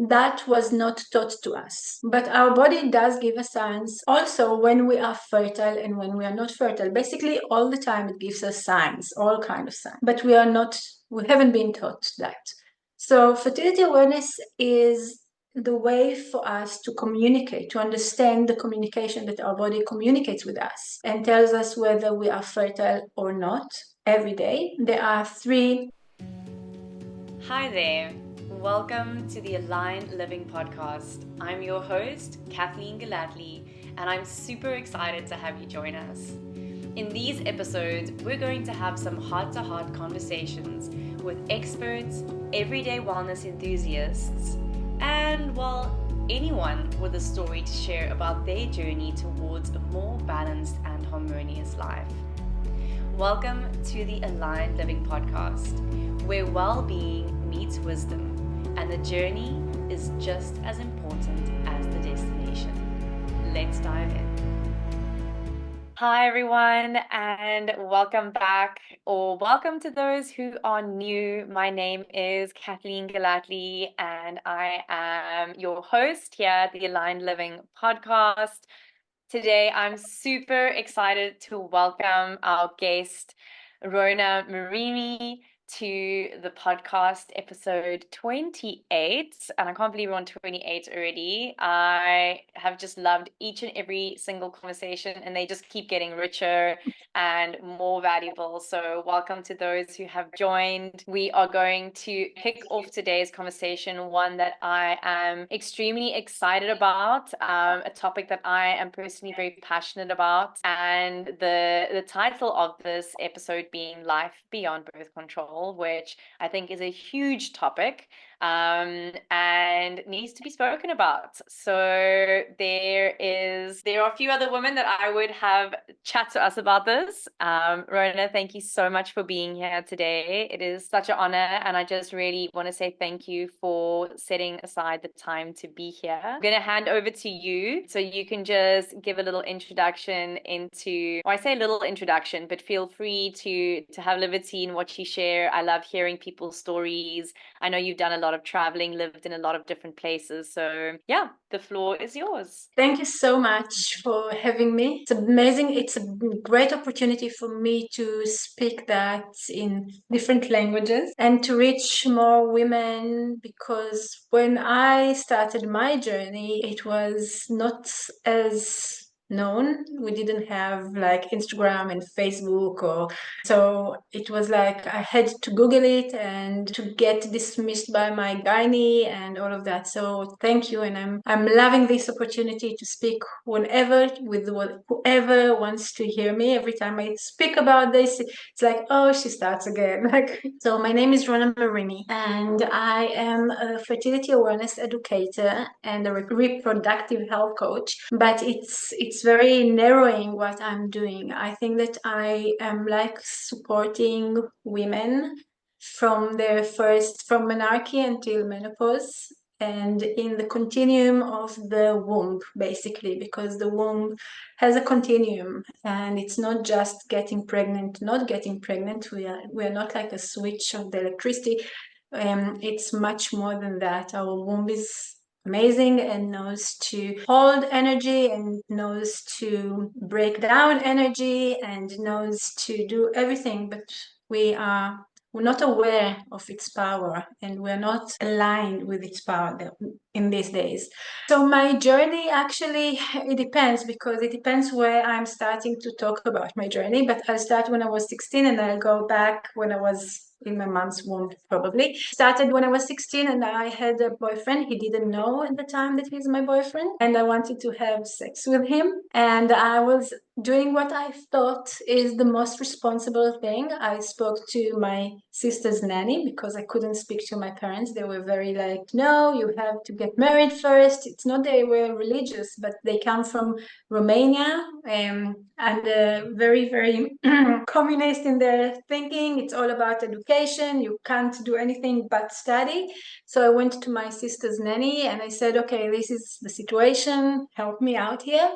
that was not taught to us. But our body does give us signs also when we are fertile and when we are not fertile. Basically, all the time it gives us signs, all kind of signs. But we haven't been taught that. So fertility awareness is the way for us to communicate, to understand the communication that our body communicates with us and tells us whether we are fertile or not every day. There are three. Hi there. Welcome to the Aligned Living Podcast. I'm your host, Kathleen Galatly, and I'm super excited to have you join us. In these episodes, we're going to have some heart-to-heart conversations with experts, everyday wellness enthusiasts, and, well, anyone with a story to share about their journey towards a more balanced and harmonious life. Welcome to the Aligned Living Podcast, where well-being meets wisdom, and the journey is just as important as the destination. Let's dive in. Hi everyone, and welcome back, or welcome to those who are new. My name is Kathleen Galatly, and I am your host here at the Aligned Living Podcast. Today, I'm super excited to welcome our guest, Rona Mirimi, to the podcast episode 28. And I can't believe we're on 28 already. I have just loved each and every single conversation, and they just keep getting richer and more valuable. So welcome to those who have joined. We are going to kick off today's conversation, one that I am extremely excited about, a topic that I am personally very passionate about, and the title of this episode being Life Beyond Birth Control, which I think is a huge topic and needs to be spoken about. So there are a few other women that I would have chat to us about this. Rona, thank you so much for being here today. It is such an honor, and I just really want to say thank you for setting aside the time to be here. I'm going to hand over to you so you can just give a little introduction into, or I say a little introduction, but feel free to have liberty in what you share. I love hearing people's stories. I know you've done a lot of traveling, lived in a lot of different places. So yeah, the floor is yours. Thank you so much for having me. It's amazing. It's a great opportunity for me to speak that in different languages and to reach more women, because when I started my journey, it was not as known. We didn't have like Instagram and Facebook, or so it was like I had to Google it and to get dismissed by my gynae and all of that. So thank you, and I'm loving this opportunity to speak whenever with whoever wants to hear me. Every time I speak about this, it's like, oh, she starts again. So my name is Rona Mirimi, and I am a fertility awareness educator and a reproductive health coach. But it's very narrowing what I'm doing. I think that I am like supporting women from menarche until menopause, and in the continuum of the womb, basically, because the womb has a continuum, and it's not just getting pregnant, not getting pregnant. We are not like a switch of the electricity. It's much more than that. Our womb is amazing and knows to hold energy and knows to break down energy and knows to do everything, but we're not aware of its power, and we're not aligned with its power in these days. So my journey, actually, it depends, because it depends where I'm starting to talk about my journey. But I'll start when I was 16, and I'll go back when I was in my mom's womb, probably. Started when I was 16, and I had a boyfriend. He didn't know at the time that he's my boyfriend, and I wanted to have sex with him. And I was doing what I thought is the most responsible thing. I spoke to my sister's nanny because I couldn't speak to my parents. They were very like, no, you have to get married first. It's not they were religious, but they come from Romania, and very, very communist in their thinking. It's all about education. You can't do anything but study. So I went to my sister's nanny and I said, okay, this is the situation. Help me out here.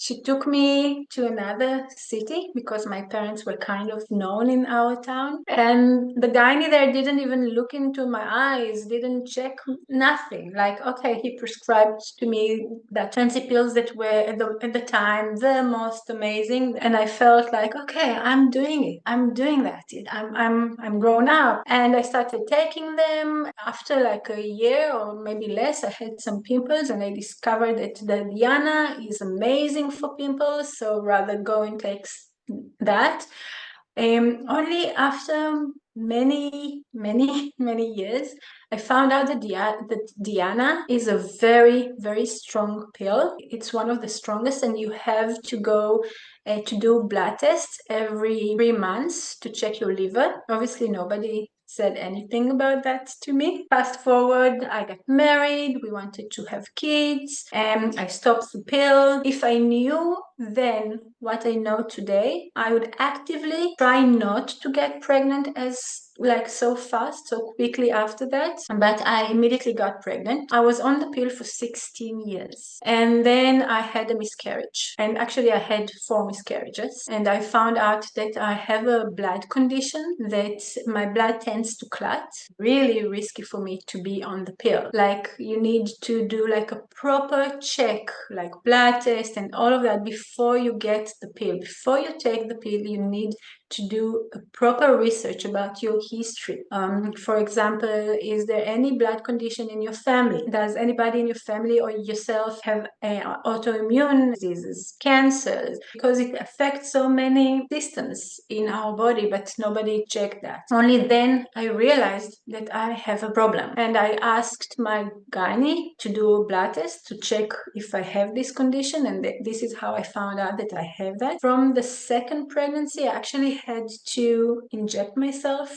She took me to another city because my parents were kind of known in our town. And the gynae there didn't even look into my eyes, didn't check nothing. Like, okay, he prescribed to me that fancy pills that were at the time the most amazing. And I felt like, okay, I'm doing it. I'm doing that. I'm grown up. And I started taking them. After like a year or maybe less, I had some pimples and I discovered that the Diana is amazing for pimples. So rather go and take that. Only after many years, I found out that Diana is a very, very strong pill. It's one of the strongest, and you have to go to do blood tests every 3 months to check your liver. Obviously, nobody said anything about that to me. Fast forward, I got married, we wanted to have kids, and I stopped the pill. If I knew then what I know today, I would actively try not to get pregnant as like so fast, so quickly after that. But I immediately got pregnant. I was on the pill for 16 years. And then I had a miscarriage. And actually I had 4 miscarriages. And I found out that I have a blood condition that my blood tends to clot. Really risky for me to be on the pill. Like you need to do like a proper check, like blood test and all of that before you get the pill. Before you take the pill, you need to do a proper research about your history. For example, is there any blood condition in your family? Does anybody in your family or yourself have autoimmune diseases, cancers? Because it affects so many systems in our body, but nobody checked that. Only then I realized that I have a problem. And I asked my gynae to do a blood test to check if I have this condition. And this is how I found out that I have that. From the second pregnancy, I actually had to inject myself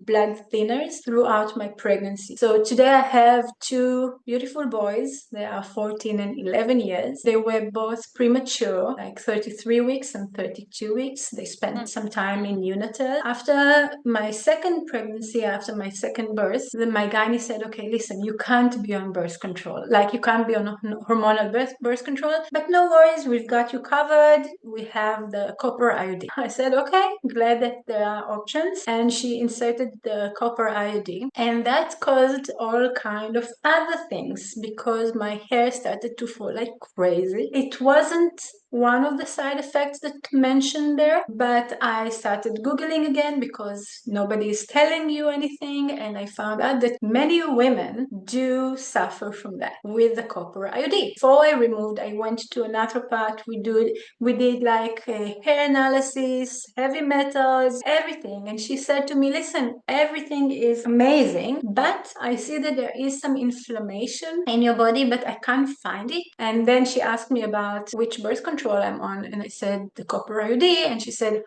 blood thinners throughout my pregnancy. So today I have 2 beautiful boys. They are 14 and 11 years. They were both premature, like 33 weeks and 32 weeks. They spent some time in Unitel. After my second pregnancy, after my second birth, then my gynae said, okay, listen, you can't be on birth control. Like you can't be on hormonal birth control, but no worries, we've got you covered. We have the copper iodine. I said, okay, glad that there are options. And she inserted the copper iodine, and that caused all kind of other things because my hair started to fall like crazy. It wasn't one of the side effects that mentioned there, but I started Googling again because nobody is telling you anything, and I found out that many women do suffer from that with the copper iodine. Before I went to a naturopath. We did like a hair analysis, heavy metals, everything, and she said to me, listen, everything is amazing, but I see that there is some inflammation in your body, but I can't find it. And then she asked me about which birth control I'm on, and I said the copper IUD, and she said,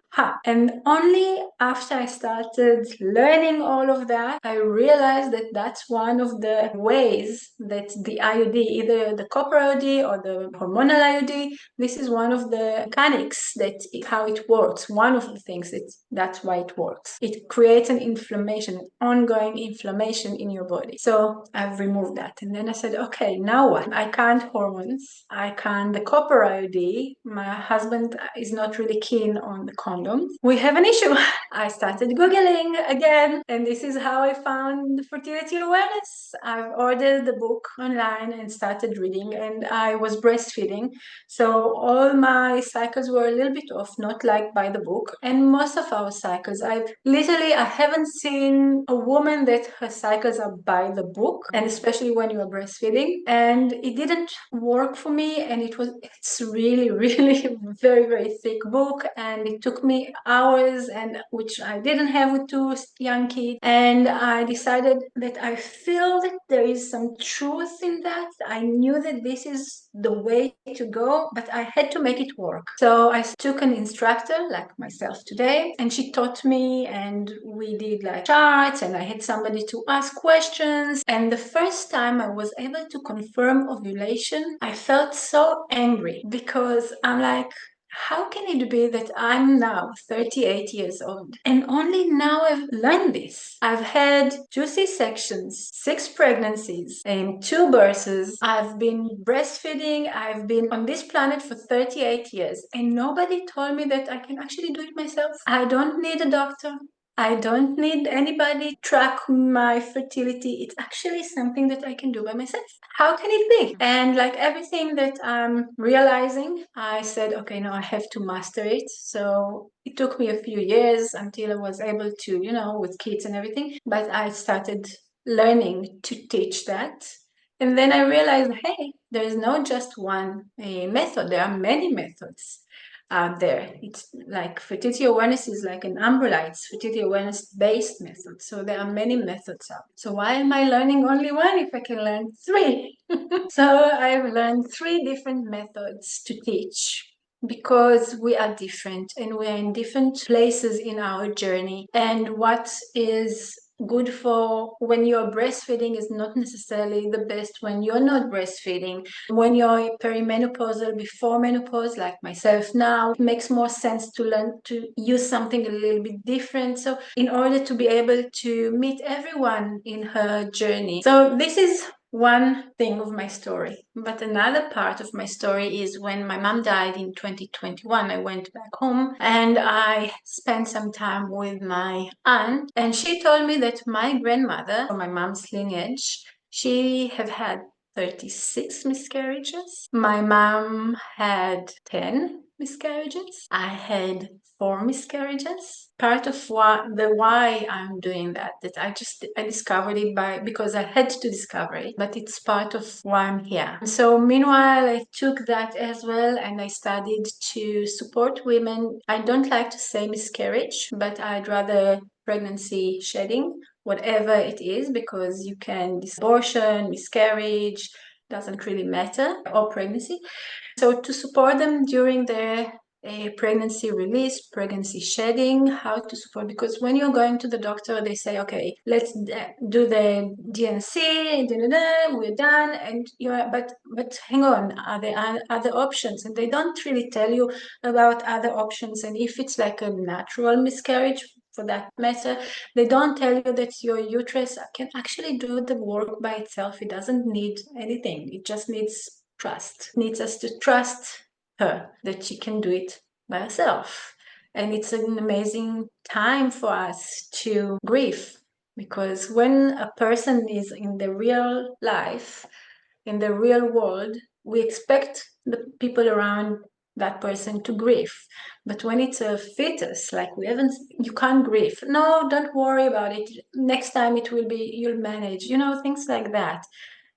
and only after I started learning all of that, I realized that that's one of the ways that the IUD, either the copper IUD or the hormonal IUD, this is one of the mechanics that how it works. One of the things that's why it works. It creates an inflammation, an ongoing inflammation in your body. So I've removed that. And then I said, okay, now what? I can't hormones. I can't the copper IUD. My husband is not really keen on the condoms. We have an issue. I started Googling again, and this is how I found fertility awareness. I've ordered the book online and started reading, and I was breastfeeding. So all my cycles were a little bit off, not like by the book. And most of our cycles, I haven't seen a woman that her cycles are by the book, and especially when you are breastfeeding. And it didn't work for me, and it's really, really very, very thick book, and it took me hours, and which I didn't have with 2 young kids. And I decided that I feel that there is some truth in that. I knew that this is the way to go, but I had to make it work. So I took an instructor like myself today, and she taught me, and we did like charts, and I had somebody to ask questions. And the first time I was able to confirm ovulation, I felt so angry because I'm like, how can it be that I'm now 38 years old and only now I've learned this? I've had 2 C-sections, 6 pregnancies, and 2 births. I've been breastfeeding. I've been on this planet for 38 years, and nobody told me that I can actually do it myself. I don't need a doctor. I don't need anybody track my fertility. It's actually something that I can do by myself. How can it be? And like everything that I'm realizing, I said, okay, no, I have to master it. So it took me a few years until I was able to, with kids and everything, but I started learning to teach that. And then I realized, hey, there is not just one method. There are many methods out there. It's like fertility awareness is like an umbrella. It's fertility awareness based method. So there are many methods out. So why am I learning only one if I can learn 3? So I've learned 3 different methods to teach because we are different and we are in different places in our journey. And what is good for when you're breastfeeding is not necessarily the best when you're not breastfeeding. When you're perimenopausal, before menopause, like myself now, it makes more sense to learn to use something a little bit different. So in order to be able to meet everyone in her journey. So this is one thing of my story. But another part of my story is when my mom died in 2021, I went back home and I spent some time with my aunt. And she told me that my grandmother, from my mom's lineage, she have had 36 miscarriages. My mom had 10 miscarriages. I had 4 miscarriages. Part of why I'm doing that I discovered it because I had to discover it, but it's part of why I'm here. So meanwhile, I took that as well and I studied to support women. I don't like to say miscarriage, but I'd rather pregnancy shedding, whatever it is, because you can abortion, miscarriage, doesn't really matter, or pregnancy. So to support them during their pregnancy release, pregnancy shedding, how to support, because when you're going to the doctor, they say, okay, let's do the DNC, we're done, and but hang on, are there other options? And they don't really tell you about other options. And if it's like a natural miscarriage, for that matter, they don't tell you that your uterus can actually do the work by itself. It doesn't need anything. It just needs trust. It needs us to trust her that she can do it by herself. And it's an amazing time for us to grieve, because when a person is in the real life, in the real world, we expect the people around that person to grieve. But when it's a fetus, like we haven't, you can't grieve. No, don't worry about it. Next time it will be, you'll manage, things like that.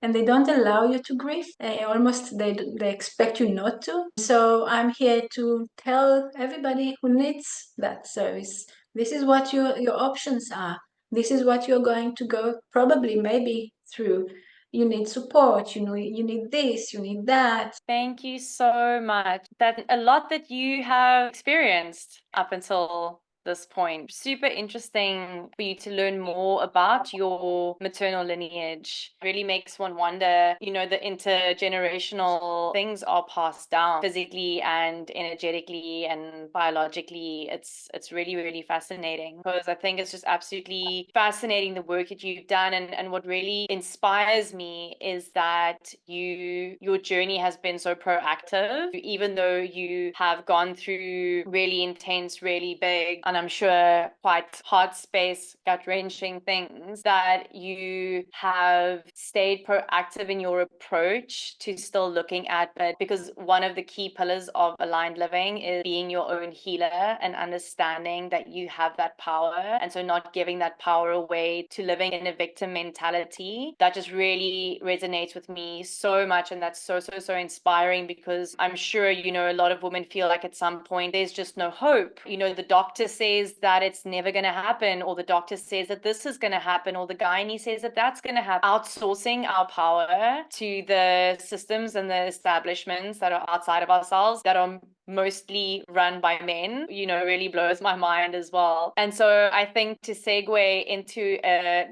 And they don't allow you to grieve. Almost they expect you not to. So I'm here to tell everybody who needs that service, this is what your options are. This is what you're going to go probably maybe through. You need support, you need this, you need that. Thank you so much. That's a lot that you have experienced up until this point. Super interesting for you to learn more about your maternal lineage. Really makes one wonder, the intergenerational things are passed down physically and energetically and biologically. It's really, really fascinating, because I think it's just absolutely fascinating the work that you've done. And what really inspires me is that your journey has been so proactive, even though you have gone through really intense, really big, and I'm sure quite hard space, gut-wrenching things, that you have stayed proactive in your approach to still looking at it. Because one of the key pillars of aligned living is being your own healer and understanding that you have that power, and so not giving that power away to living in a victim mentality. That just really resonates with me so much, and that's so inspiring, because I'm sure a lot of women feel like at some point there's just no hope. The doctor says that it's never going to happen, or the doctor says that this is going to happen, or the gynae says that that's going to happen. Outsourcing our power to the systems and the establishments that are outside of ourselves, that are mostly run by men, really blows my mind as well. And so I think to segue into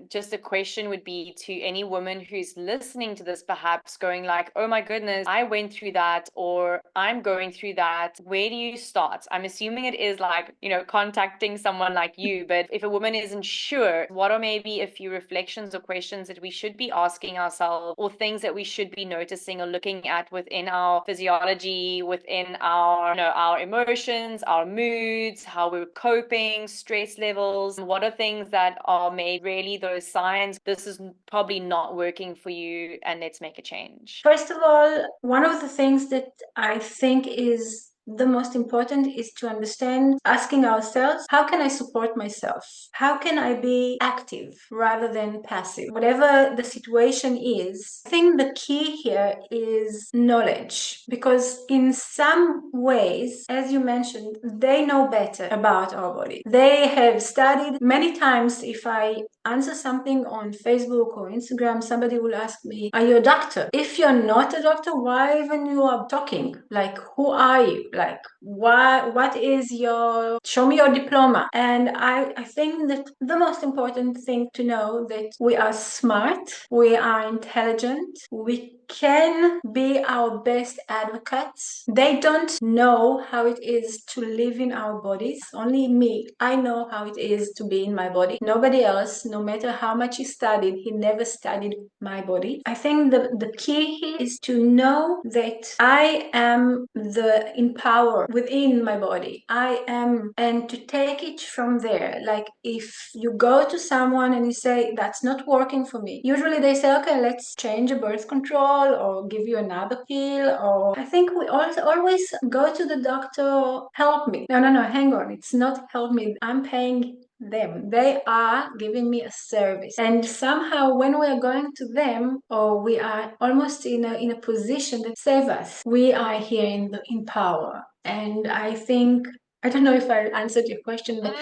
just a question would be to any woman who's listening to this, perhaps going like, oh my goodness, I went through that, or I'm going through that. Where do you start? I'm assuming it is like, contacting someone like you, but if a woman isn't sure, what are maybe a few reflections or questions that we should be asking ourselves, or things that we should be noticing or looking at within our physiology, within our emotions, our moods, how we're coping, stress levels? What are things that are maybe really those signs this is probably not working for you and let's make a change? First of all, one of the things that I think is the most important is to understand, asking ourselves, how can I support myself? How can I be active rather than passive? Whatever the situation is, I think the key here is knowledge, because in some ways, as you mentioned, they know better about our body. They have studied many times. If I answer something on Facebook or Instagram, somebody will ask me, are you a doctor? If you're not a doctor, why even you are talking? Like, who are you? Like, what is your, show me your diploma. And I think that the most important thing to know that we are smart, we are intelligent, we can be our best advocates. They don't know how it is to live in our bodies. Only me. I know how it is to be in my body. Nobody else, no matter how much he studied, he never studied my body. I think the key here is to know that I am in power within my body. I am, and to take it from there. Like, if you go to someone and you say, that's not working for me, usually they say, okay, let's change a birth control or give you another pill. Or I think we also always go to the doctor, help me. No, hang on. It's not help me. I'm paying them. They are giving me a service. And somehow when we are going to them, or we are almost in a position that save us, we are here in power. And I think, I don't know if I answered your question, but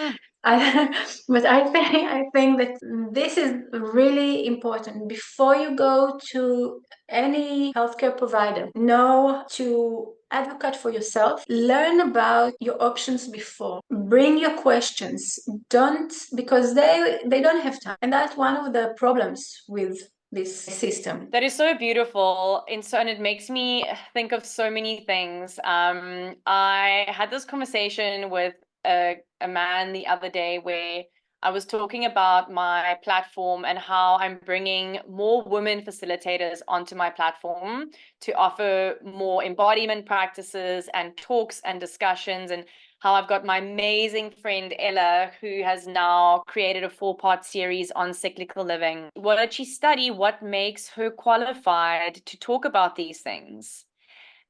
but I think that this is really important. Before you go to any healthcare provider, know to advocate for yourself. Learn about your options before. Bring your questions. Don't, because they don't have time, and that's one of the problems with this system. That is so beautiful. And it makes me think of so many things. I had this conversation with a man the other day where I was talking about my platform and how I'm bringing more women facilitators onto my platform to offer more embodiment practices and talks and discussions, and how I've got my amazing friend Ella, who has now created a 4-part series on cyclical living. What did she study? What makes her qualified to talk about these things?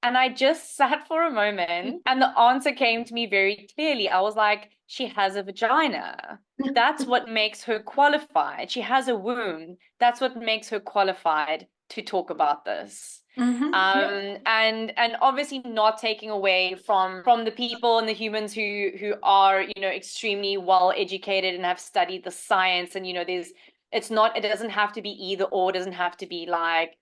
And I just sat for a moment and the answer came to me very clearly. I was like, she has a vagina. That's what makes her qualified. She has a womb. That's what makes her qualified to talk about this. And obviously not taking away from the people and the humans who are, extremely well educated and have studied the science. And, it doesn't have to be either or. It doesn't have to be like,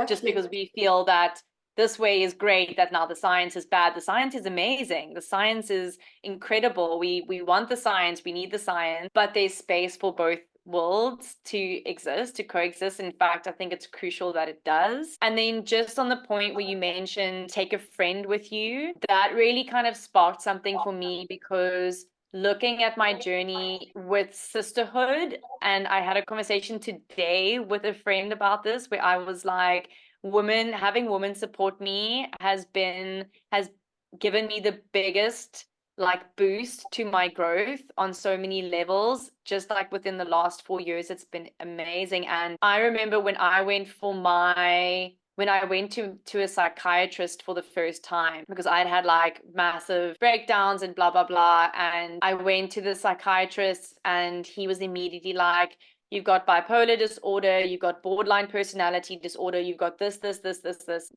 just because we feel that this way is great, that now the science is bad. The science is amazing. The science is incredible. We want the science, we need the science, but there's space for both worlds to exist, to coexist. In fact, I think it's crucial that it does. And then just on the point where you mentioned take a friend with you, that really kind of sparked something for me, because looking at my journey with sisterhood, and I had a conversation today with a friend about this, where I was like, having women support me has given me the biggest like boost to my growth on so many levels. Just like within the last 4 years, it's been amazing. And I remember when I went to a psychiatrist for the first time, because I'd had like massive breakdowns and blah, blah, blah. And I went to the psychiatrist and he was immediately like, you've got bipolar disorder, you've got borderline personality disorder, you've got this.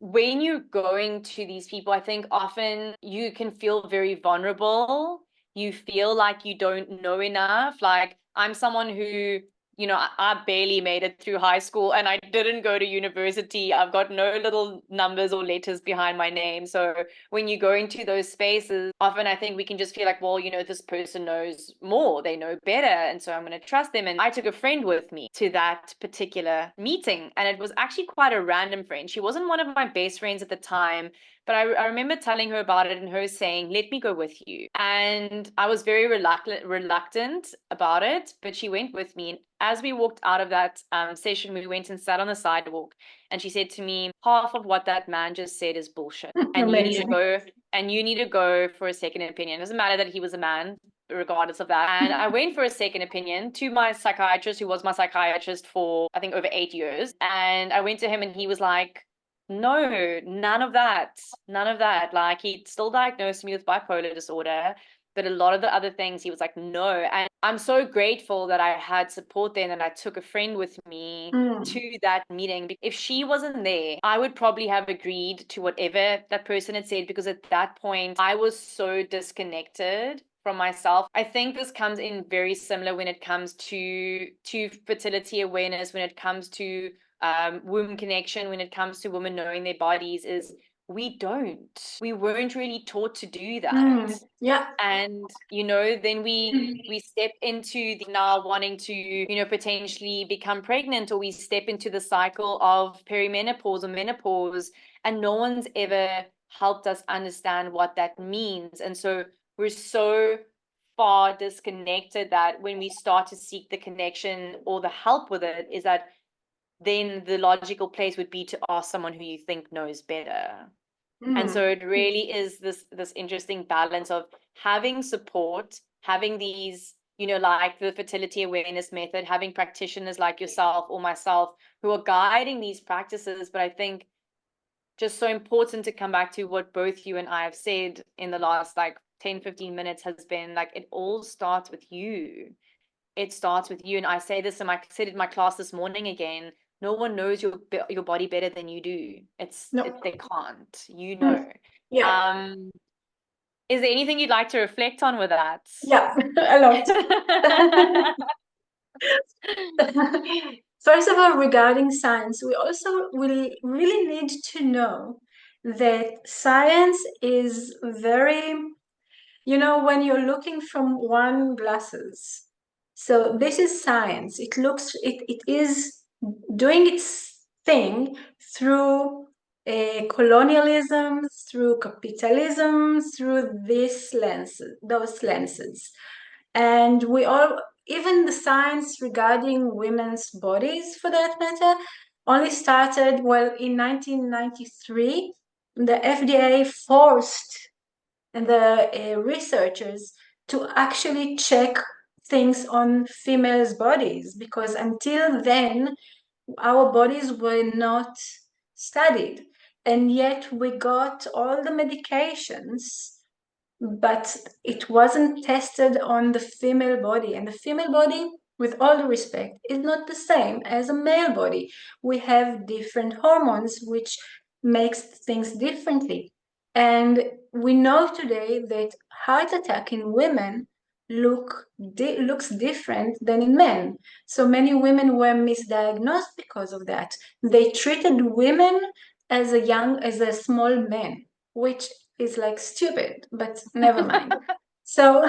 When you're going to these people, I think often you can feel very vulnerable. You feel like you don't know enough. Like, I'm someone who I barely made it through high school and I didn't go to university. I've got no little numbers or letters behind my name. So when you go into those spaces, often I think we can just feel like, well, this person knows more, they know better. And so I'm going to trust them. And I took a friend with me to that particular meeting. And it was actually quite a random friend. She wasn't one of my best friends at the time, but I remember telling her about it and her saying, let me go with you. And I was very reluctant about it, but she went with me. And as we walked out of that session, we went and sat on the sidewalk. And she said to me, half of what that man just said is bullshit. And you need to Amazing. go and you need to go for a second opinion. It doesn't matter that he was a man, regardless of that. And I went for a second opinion to my psychiatrist, who was my psychiatrist for, I think, over 8 years. And I went to him and he was like, no, none of that. None of that. Like, he still diagnosed me with bipolar disorder, but a lot of the other things he was like, no. And I'm so grateful that I had support there and that I took a friend with me to that meeting. If she wasn't there, I would probably have agreed to whatever that person had said, because at that point I was so disconnected from myself. I think this comes in very similar when it comes to fertility awareness, when it comes to womb connection, when it comes to women knowing their bodies, is we weren't really taught to do that. Yeah. And then we step into the now wanting to potentially become pregnant, or we step into the cycle of perimenopause or menopause, and no one's ever helped us understand what that means. And so we're so far disconnected that when we start to seek the connection or the help with it, is that then the logical place would be to ask someone who you think knows better. And so it really is this interesting balance of having support, having these, like the fertility awareness method, having practitioners like yourself or myself who are guiding these practices. But I think just so important to come back to what both you and I have said in the last like 10, 15 minutes has been like, it all starts with you. It starts with you. And I say this, and I said it in my class this morning again, no one knows your body better than you do. No. They can't, Yeah. Is there anything you'd like to reflect on with that? Yeah. A lot. First of all, regarding science, we also will really need to know that science is very, when you're looking from one glasses. So this is science. It is doing its thing through colonialism, through capitalism, through those lenses. And we all, even the science regarding women's bodies, for that matter, only started, well, in 1993. The FDA forced the researchers to actually check things on females' bodies, because until then, our bodies were not studied. And yet we got all the medications, but it wasn't tested on the female body. And the female body, with all the respect, is not the same as a male body. We have different hormones, which makes things differently. And we know today that heart attack in women looks different than in men. So many women were misdiagnosed because of that. They treated women as a small man, which is like stupid, but never mind. So,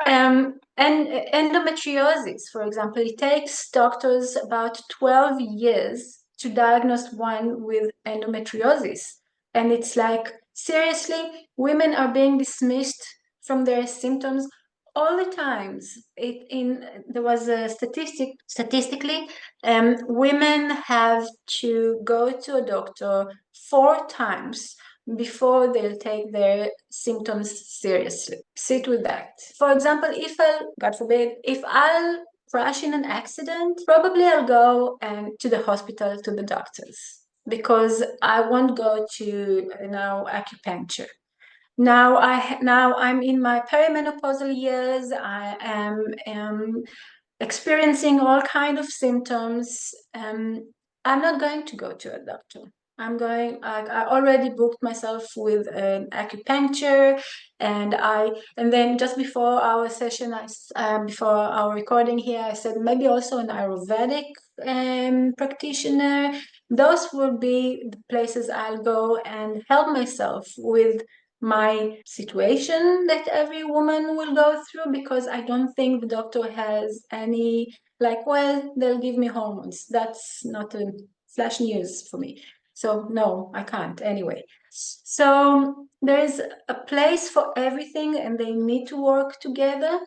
and endometriosis, for example, it takes doctors about 12 years to diagnose one with endometriosis. And it's like, seriously, women are being dismissed from their symptoms all the times. There was a statistically, women have to go to a doctor 4 times before they'll take their symptoms seriously. Sit with that. For example, God forbid, if I'll crash in an accident, probably I'll go to the hospital, to the doctors, because I won't go to acupuncture. Now I'm in my perimenopausal years. I am experiencing all kind of symptoms. I'm not going to go to a doctor. I already booked myself with an acupuncture, and then just before our session, before our recording here, I said maybe also an Ayurvedic practitioner. Those will be the places I'll go and help myself with my situation that every woman will go through, because I don't think the doctor has any, like, well, they'll give me hormones. That's not a flash news for me. So no, I can't anyway. So there is a place for everything, and they need to work together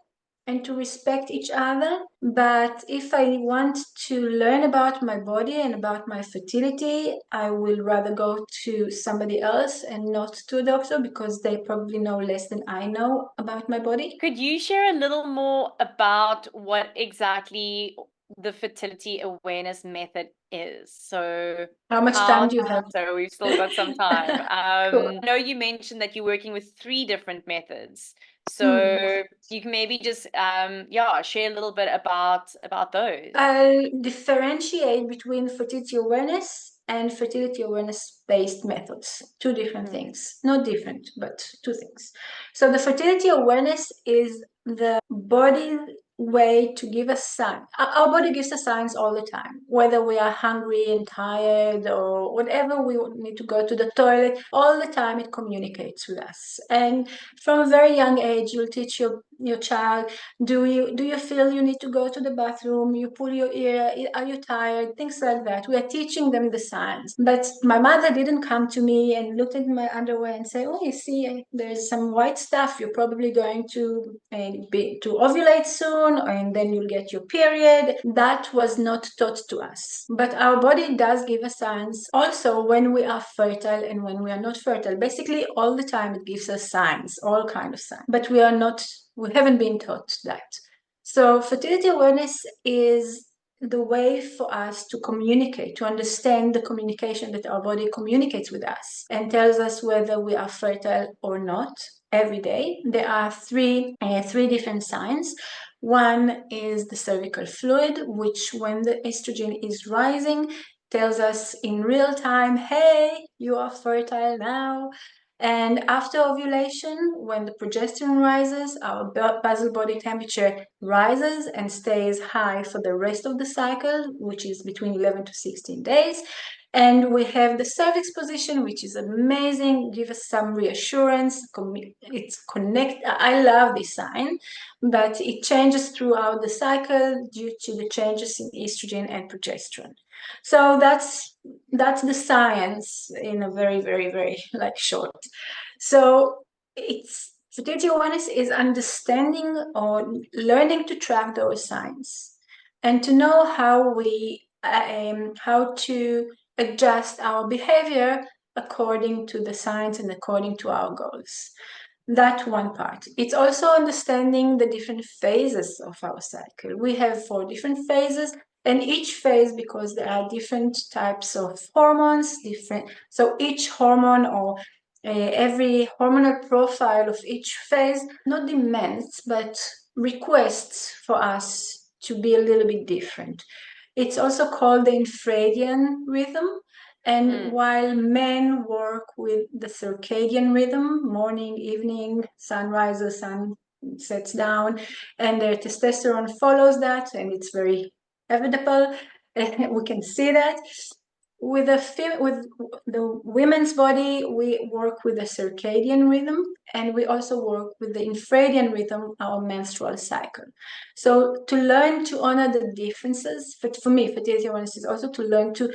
and to respect each other. But if I want to learn about my body and about my fertility, I will rather go to somebody else and not to a doctor, because they probably know less than I know about my body. Could you share a little more about what exactly the fertility awareness method is? So How much time do you have? so we've still got some time. Cool. I know you mentioned that you're working with 3 different methods. Mm. So you can maybe just share a little bit about those. I'll differentiate between fertility awareness and fertility awareness based methods. Two different things. Not different, but two things. So the fertility awareness is the body way to give us signs. Our body gives us signs all the time, whether we are hungry and tired or whatever, we need to go to the toilet. All the time it communicates with us. And from a very young age, you'll teach your child, do you feel you need to go to the bathroom? You pull your ear. Are you tired? Things like that. We are teaching them the signs. But my mother didn't come to me and looked at my underwear and say, "Oh, you see, there's some white stuff. You're probably going to ovulate soon, and then you'll get your period." That was not taught to us. But our body does give us signs also when we are fertile and when we are not fertile. Basically, all the time it gives us signs, all kind of signs. But we haven't been taught that. So fertility awareness is the way for us to communicate, to understand the communication that our body communicates with us and tells us whether we are fertile or not every day. There are three different signs. One is the cervical fluid, which when the estrogen is rising, tells us in real time, hey, you are fertile now. And after ovulation, when the progesterone rises, our basal body temperature rises and stays high for the rest of the cycle, which is between 11 to 16 days. And we have the cervix position, which is amazing, give us some reassurance. It's connect. I love this sign, but it changes throughout the cycle due to the changes in estrogen and progesterone. So that's the science in a very, very, very like short. So it's fertility awareness is understanding or learning to track those signs and to know how to adjust our behavior according to the signs and according to our goals. That one part. It's also understanding the different phases of our cycle. We have 4 different phases, and each phase, because there are different types of hormones, different. So each hormone or every hormonal profile of each phase not demands but requests for us to be a little bit different. It's also called the infradian rhythm. And while men work with the circadian rhythm, morning, evening, sun rises, sun sets down, and their testosterone follows that, and it's very evident. We can see that. With the women's body, we work with the circadian rhythm, and we also work with the infradian rhythm, our menstrual cycle. So to learn to honor the differences, for me, fertility awareness is also to learn to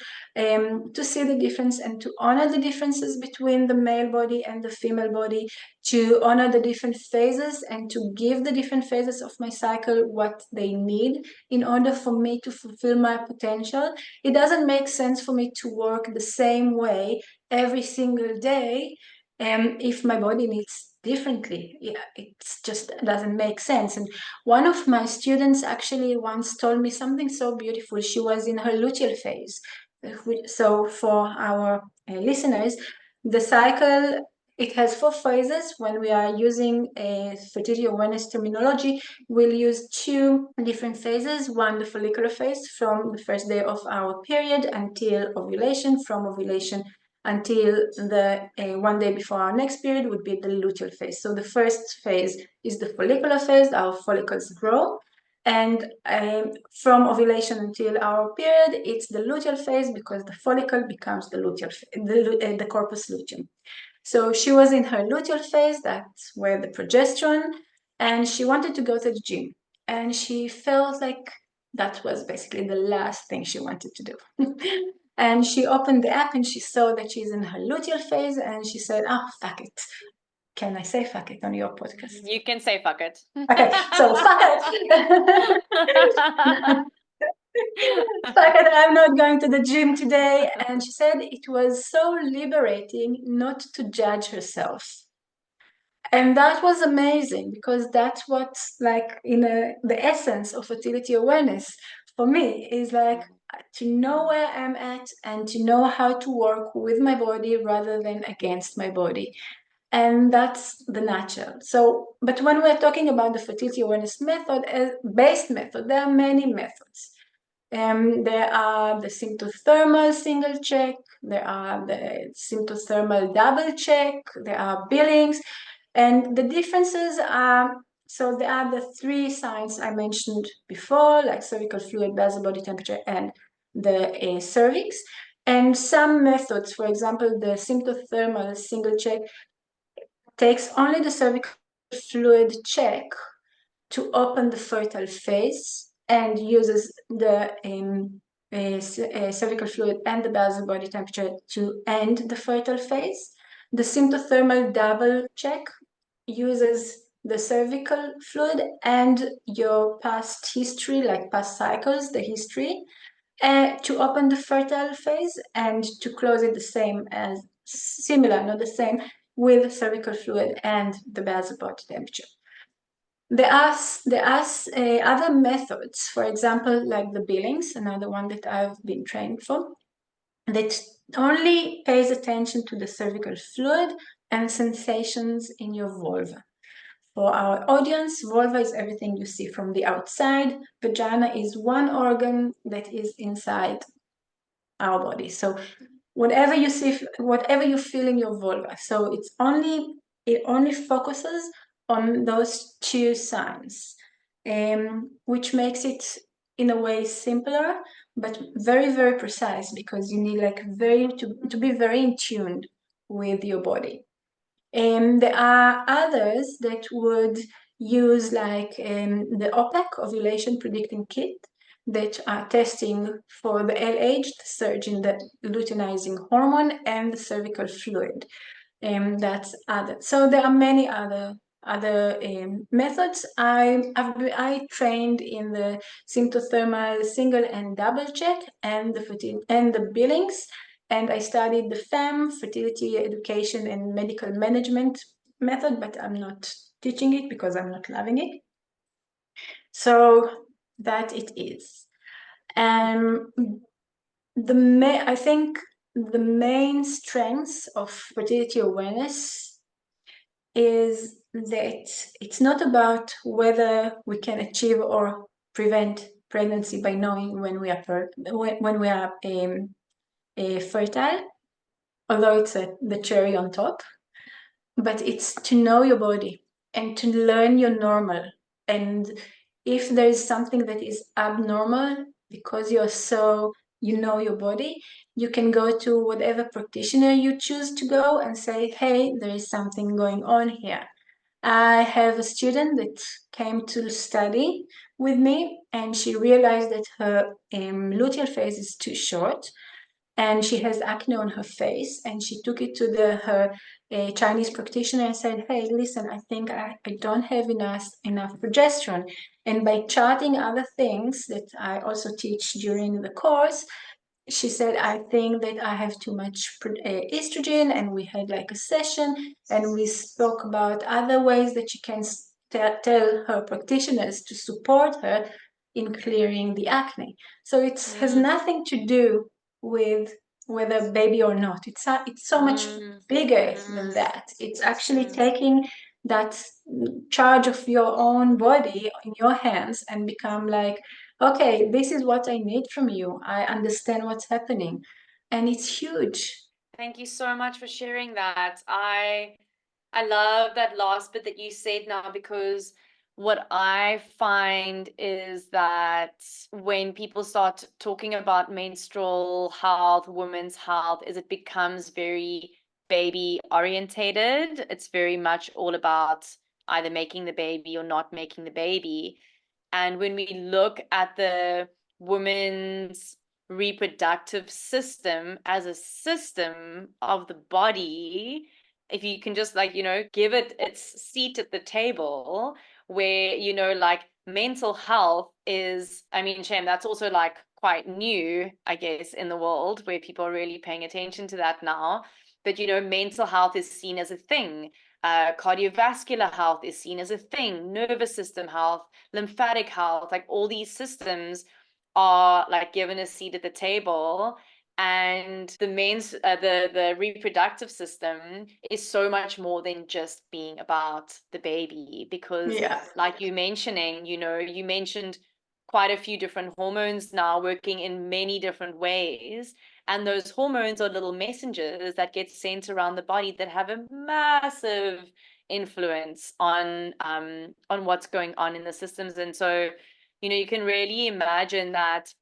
see the difference and to honor the differences between the male body and the female body, to honor the different phases and to give the different phases of my cycle what they need in order for me to fulfill my potential. It doesn't make sense for me to work the same way every single day if my body needs differently. Yeah, it just doesn't make sense. And one of my students actually once told me something so beautiful. She was in her luteal phase. So for our listeners, the cycle It has 4 phases. When we are using a fertility awareness terminology, we'll use 2 different phases. One, the follicular phase, from the first day of our period until ovulation. From ovulation until the 1 day before our next period would be the luteal phase. So the first phase is the follicular phase. Our follicles grow. And from ovulation until our period, it's the luteal phase, because the follicle becomes the luteal, the corpus luteum. So she was in her luteal phase, that's where the progesterone, and she wanted to go to the gym. And she felt like that was basically the last thing she wanted to do. And she opened the app and she saw that she's in her luteal phase, and she said, oh, fuck it. Can I say fuck it on your podcast? You can say fuck it. Okay, so fuck it. Fuck it, I'm not going to the gym today. And she said it was so liberating not to judge herself. And that was amazing, because that's what, like, the essence of fertility awareness for me is like to know where I'm at and to know how to work with my body rather than against my body. And that's the natural. So, but when we're talking about the fertility awareness method, based method, there are many methods. There are the symptothermal single check, there are the symptothermal double check, there are billings, and the differences are, so there are the 3 signs I mentioned before, like cervical fluid, basal body temperature, and the cervix. And some methods, for example, the symptothermal single check takes only the cervical fluid check to open the fertile phase and uses the cervical fluid and the basal body temperature to end the fertile phase. The symptothermal double check uses the cervical fluid and your past history, like past cycles, the history, to open the fertile phase, and to close it the same as similar, not the same, with cervical fluid and the basal body temperature. There are other methods, for example, like the billings, another one that I've been trained for, that only pays attention to the cervical fluid and sensations in your vulva. For our audience, vulva is everything you see from the outside. Vagina is one organ that is inside our body. So whatever you see, whatever you feel in your vulva. So it only focuses on those 2 signs, which makes it in a way simpler, but very, very precise, because you need like to be very in tune with your body. There are others that would use like the OPEC, ovulation predicting kit, that are testing for the LH, the surge in the luteinizing hormone, and the cervical fluid. That's other. So there are many other methods. I trained in the symptothermal single and double check and the billings, and I studied the FEM, fertility education and medical management method, but I'm not teaching it because I'm not loving it. So that it is. I think the main strengths of fertility awareness is that it's not about whether we can achieve or prevent pregnancy by knowing when we are fertile, although it's the cherry on top, but it's to know your body and to learn your normal. And if there is something that is abnormal, because you know your body, you can go to whatever practitioner you choose to go and say, hey, there is something going on here. I have a student that came to study with me, and she realized that her luteal phase is too short, and she has acne on her face, and she took it to her Chinese practitioner and said, hey, listen, I think I don't have enough progesterone. And by charting other things that I also teach during the course, she said, I think that I have too much estrogen. And we had like a session, and we spoke about other ways that she can tell her practitioners to support her in clearing the acne. So it has nothing to do with whether baby or not. It's so much bigger than that. It's actually taking that charge of your own body in your hands and become like, okay, this is what I need from you. I understand what's happening. And it's huge. Thank you so much for sharing that. I love that last bit that you said now, because what I find is that when people start talking about menstrual health, women's health, is it becomes very baby orientated. It's very much all about either making the baby or not making the baby. And when we look at the women's reproductive system as a system of the body, if you can just like, give it its seat at the table, where, like mental health is, I mean, Shem, that's also like quite new, I guess, in the world where people are really paying attention to that now. But, mental health is seen as a thing. Cardiovascular health is seen as a thing, nervous system health, lymphatic health, like all these systems are like given a seat at the table. And the reproductive system is so much more than just being about the baby, because Yeah. like you mentioning, you mentioned quite a few different hormones now working in many different ways. And those hormones are little messengers that get sent around the body that have a massive influence on what's going on in the systems. And so, you can really imagine that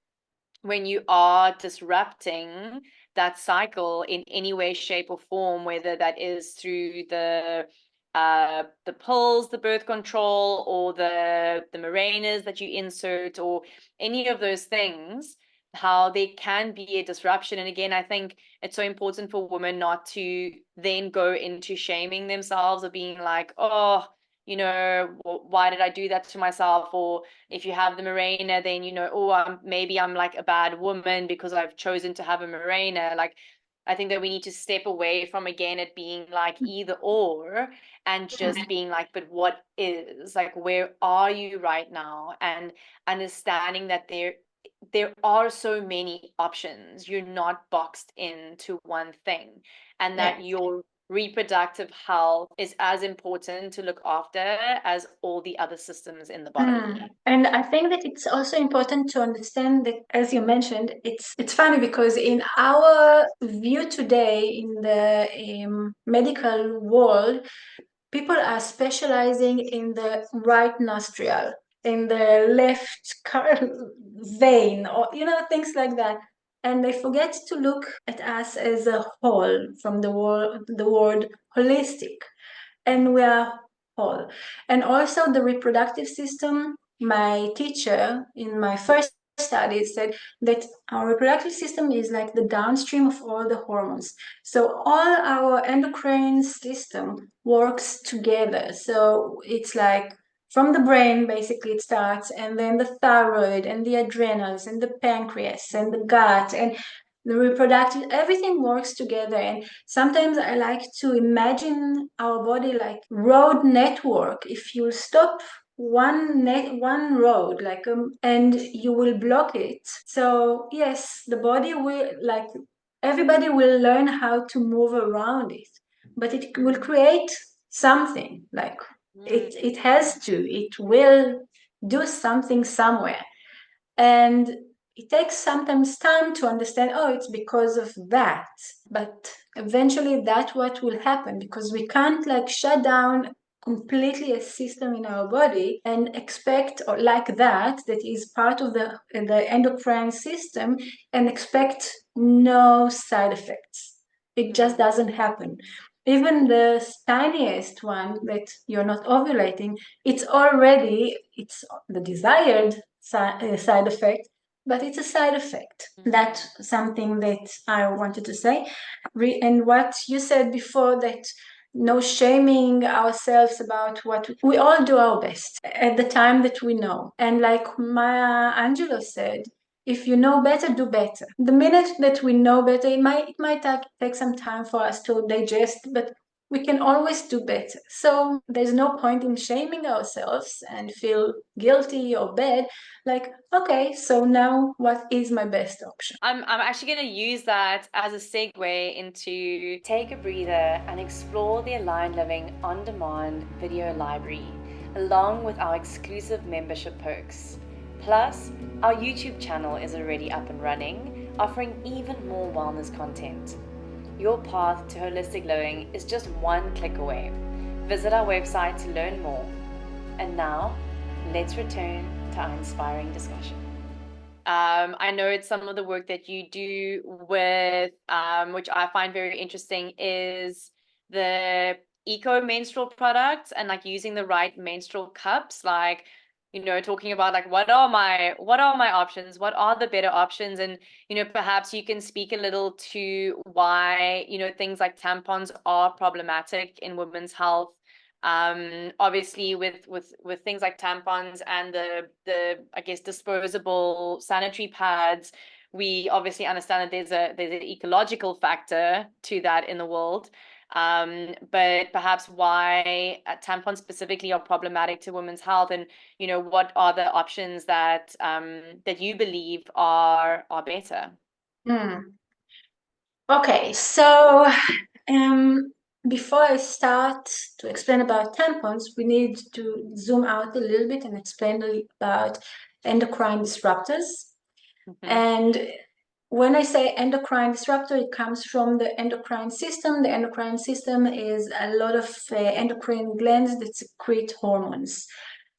when you are disrupting that cycle in any way, shape, or form, whether that is through the pills, the birth control, or the Mirenas that you insert, or any of those things, how there can be a disruption. And again, I think it's so important for women not to then go into shaming themselves or being like, oh, why did I do that to myself? Or if you have the Mirena, then oh, maybe I'm like a bad woman because I've chosen to have a Mirena. Like, I think that we need to step away from, again, it being like either or, and just being like, but what is, like, where are you right now? And understanding that there are so many options. You're not boxed into one thing, and Yeah. that your reproductive health is as important to look after as all the other systems in the body. And I think that it's also important to understand that, as you mentioned, it's funny because in our view today in the medical world, people are specializing in the right nostril, in the left vein, or things like that, and they forget to look at us as a whole from the word holistic, and we are whole. And also the reproductive system. My teacher in my first studies said that our reproductive system is like the downstream of all the hormones. So all our endocrine system works together. So it's like from the brain, basically, it starts, and then the thyroid and the adrenals and the pancreas and the gut and the reproductive, everything works together. And sometimes I like to imagine our body like road network. If you stop one road, like and you will block it, so yes, the body will, like, everybody will learn how to move around it, but it will create something, like it will do something somewhere. And it takes sometimes time to understand, oh, it's because of that. But eventually that's what will happen, because we can't like shut down completely a system in our body and expect, or like that is part of the endocrine system, and expect no side effects. It just doesn't happen. Even the tiniest one, that you're not ovulating, it's the desired side effect, but it's a side effect. That's something that I wanted to say. And what you said before, that no shaming ourselves about what we all do our best at the time that we know. And like Maya Angelou said, if you know better, do better. The minute that we know better, it might take some time for us to digest, but we can always do better. So there's no point in shaming ourselves and feel guilty or bad. Like, okay, so now what is my best option? I'm actually going to use that as a segue into take a breather and explore the Aligned Living on demand video library, along with our exclusive membership perks. Plus, our YouTube channel is already up and running, offering even more wellness content. Your path to holistic living is just one click away. Visit our website to learn more. And now, let's return to our inspiring discussion. I know it's some of the work that you do with, which I find very interesting, is the eco menstrual products and like using the right menstrual cups, like, you know, talking about like what are my options, what are the better options, and you know, perhaps you can speak a little to why, you know, things like tampons are problematic in women's health. Obviously with things like tampons and the I guess disposable sanitary pads, we obviously understand that there's an ecological factor to that in the world. But perhaps why tampons specifically are problematic to women's health, and you know, what are the options that that you believe are better? Okay, so before I start to explain about tampons, we need to zoom out a little bit and explain about endocrine disruptors. And when I say endocrine disruptor, it comes from the endocrine system. The endocrine system is a lot of endocrine glands that secrete hormones.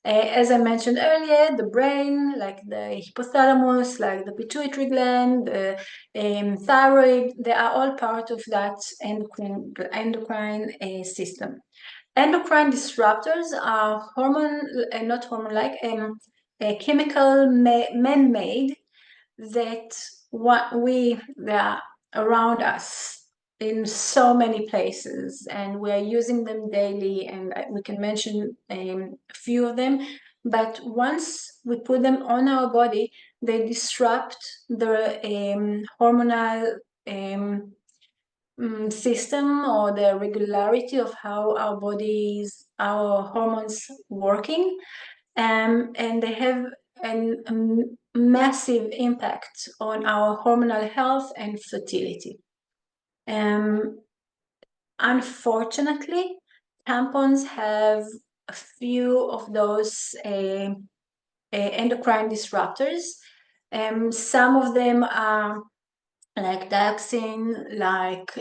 As I mentioned earlier, the brain, like the hypothalamus, like the pituitary gland, the thyroid, they are all part of that endocrine system. Endocrine disruptors are not hormone-like, chemical man-made that they are around us in so many places, and we are using them daily, and we can mention a few of them. But once we put them on our body, they disrupt the hormonal system, or the regularity of how our hormones working, and they have a massive impact on our hormonal health and fertility. Unfortunately, tampons have a few of those endocrine disruptors. Some of them are like dioxin, like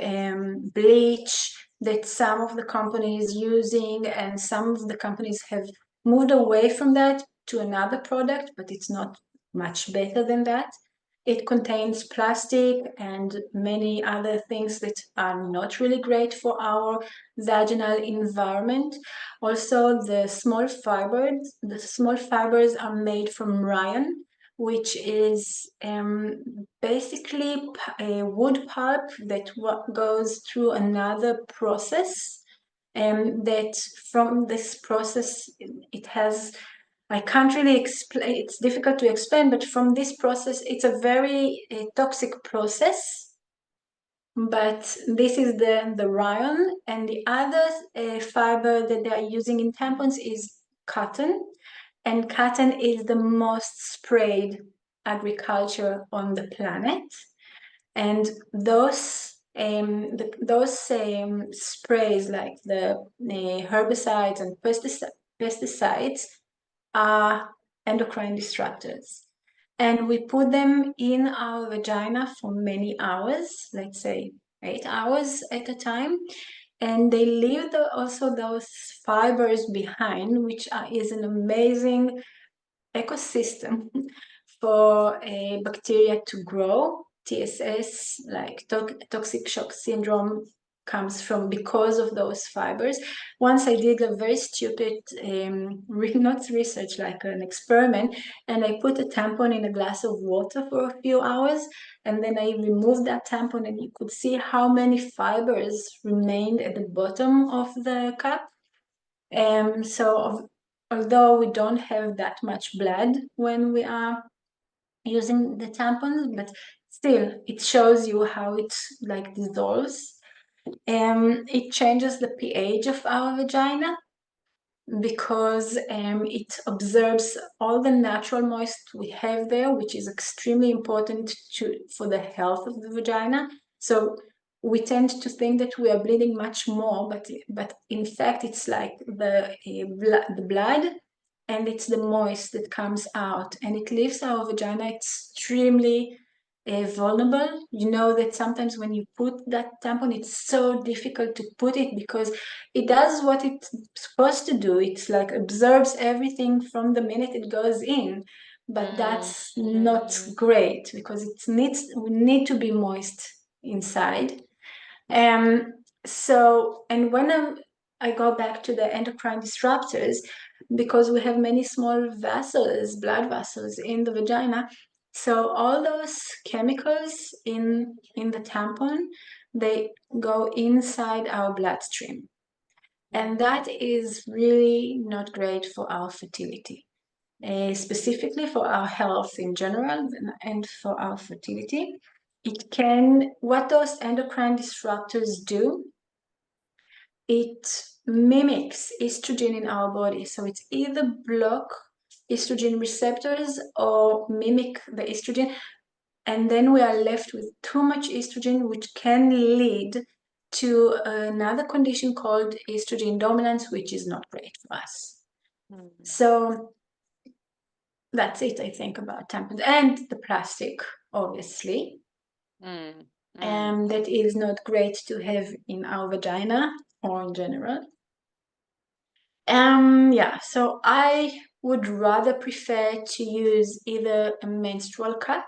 bleach, that some of the companies using, and some of the companies have moved away from that to another product, but it's not much better than that. It contains plastic and many other things that are not really great for our vaginal environment. Also, the small fibers are made from rayon, which is basically a wood pulp that goes through another process. That from this process, it has, I can't really explain, it's difficult to explain, but from this process, it's a very toxic process. But this is the rayon, and the other fiber that they are using in tampons is cotton. And cotton is the most sprayed agriculture on the planet. And those sprays, like the herbicides and pesticides, are endocrine disruptors. And we put them in our vagina for many hours, let's say 8 hours at a time. And they leave also those fibers behind, which is an amazing ecosystem for a bacteria to grow. TSS, like toxic shock syndrome, comes from because of those fibers. Once I did a very stupid, not research, like an experiment, and I put a tampon in a glass of water for a few hours, and then I removed that tampon, and you could see how many fibers remained at the bottom of the cup. So although we don't have that much blood when we are using the tampons, but still it shows you how it like dissolves. It changes the pH of our vagina because it absorbs all the natural moisture we have there, which is extremely important for the health of the vagina. So we tend to think that we are bleeding much more, but in fact it's like the blood, and it's the moist that comes out, and it leaves our vagina extremely vulnerable. You know that sometimes when you put that tampon, it's so difficult to put it because it does what it's supposed to do. It's like absorbs everything from the minute it goes in, but that's not great because we need to be moist inside. And when I go back to the endocrine disruptors, because we have many small vessels, blood vessels in the vagina, so all those chemicals in the tampon, they go inside our bloodstream. And that is really not great for our fertility, specifically for our health in general and for our fertility. What those endocrine disruptors do, it mimics estrogen in our body. So it's either block estrogen receptors or mimic the estrogen. And then we are left with too much estrogen, which can lead to another condition called estrogen dominance, which is not great for us. So that's it, I think, about tampons and the plastic, obviously. That is not great to have in our vagina or in general. Yeah, so I would rather prefer to use either a menstrual cup,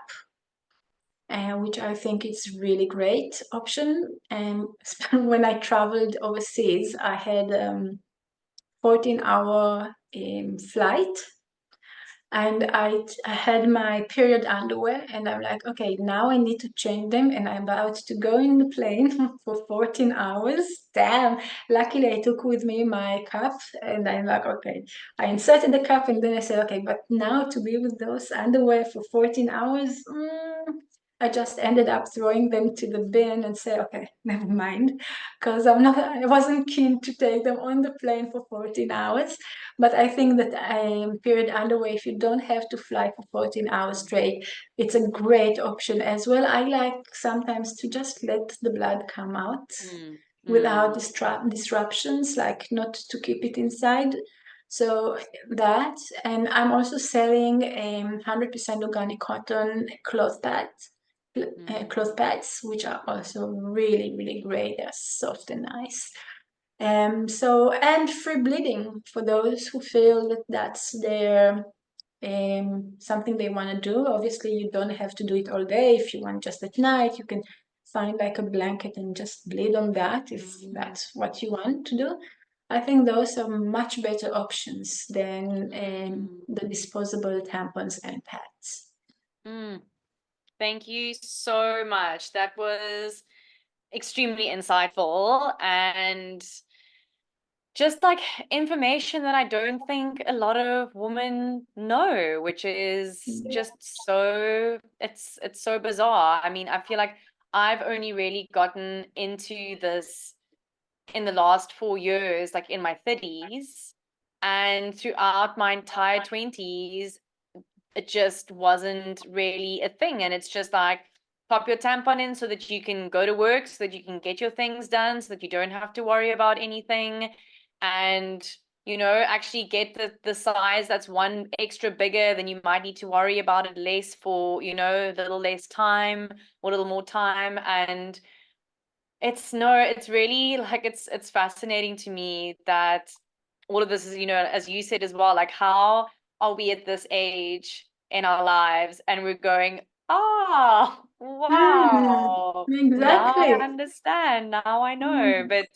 which I think is really great option. And when I traveled overseas, I had 14-hour flight, and I had my period underwear, and I'm like, okay, now I need to change them, and I'm about to go in the plane for 14 hours. Damn, luckily I took with me my cup, and I'm like, okay, I inserted the cup, and then I said, okay, but now to be with those underwear for 14 hours, I just ended up throwing them to the bin and say, okay, never mind, because I wasn't keen to take them on the plane for 14 hours. But I think that period underwear, if you don't have to fly for 14 hours straight, it's a great option as well. I like sometimes to just let the blood come out without disruptions, like not to keep it inside. So that, and I'm also selling 100% organic cotton cloth pads, which are also really, really great. They're soft and nice. And free bleeding for those who feel that that's their something they want to do. Obviously, you don't have to do it all day. If you want just at night, you can find like a blanket and just bleed on that if that's what you want to do. I think those are much better options than the disposable tampons and pads. Thank you so much. That was extremely insightful and just like information that I don't think a lot of women know, which is just so it's so bizarre. I mean, I feel like I've only really gotten into this in the last 4 years, like in my 30s, and throughout my entire 20s, it just wasn't really a thing. And it's just like pop your tampon in so that you can go to work, so that you can get your things done, so that you don't have to worry about anything. And actually get the size that's one extra bigger, then you might need to worry about it less for, a little less time or a little more time. And it's really like it's fascinating to me that all of this is, as you said as well, like how are we at this age in our lives and we're going, wow, now I Exactly. understand, now I know. Mm, But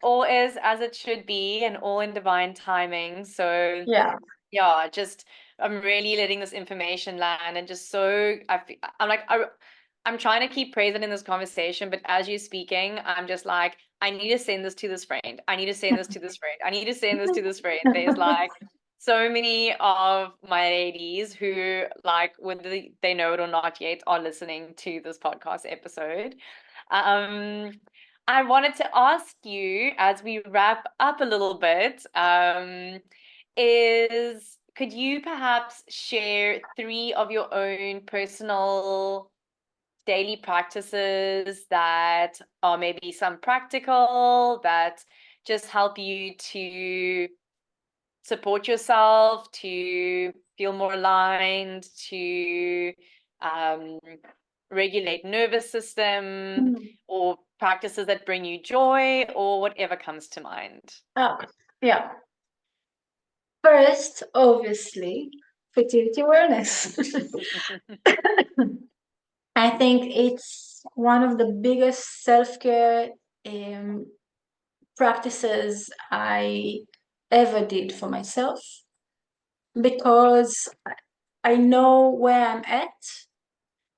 all is as it should be and all in divine timing. So yeah. yeah, just I'm really letting this information land and just so I'm like I'm trying to keep present in this conversation, but as you're speaking, I'm just like, I need to send this to this friend. I need to send this to this friend. I need to send this to this friend. There's like so many of my ladies who, like, whether they know it or not yet, are listening to this podcast episode. Um, I wanted to ask you as we wrap up a little bit, is could you perhaps share three of your own personal daily practices that are maybe some practical that just help you to support yourself, to feel more aligned, to um, regulate nervous system, or practices that bring you joy, or whatever comes to mind? Oh, yeah. First, obviously, fertility awareness. I think it's one of the biggest self-care um, practices I ever did for myself because I know where I'm at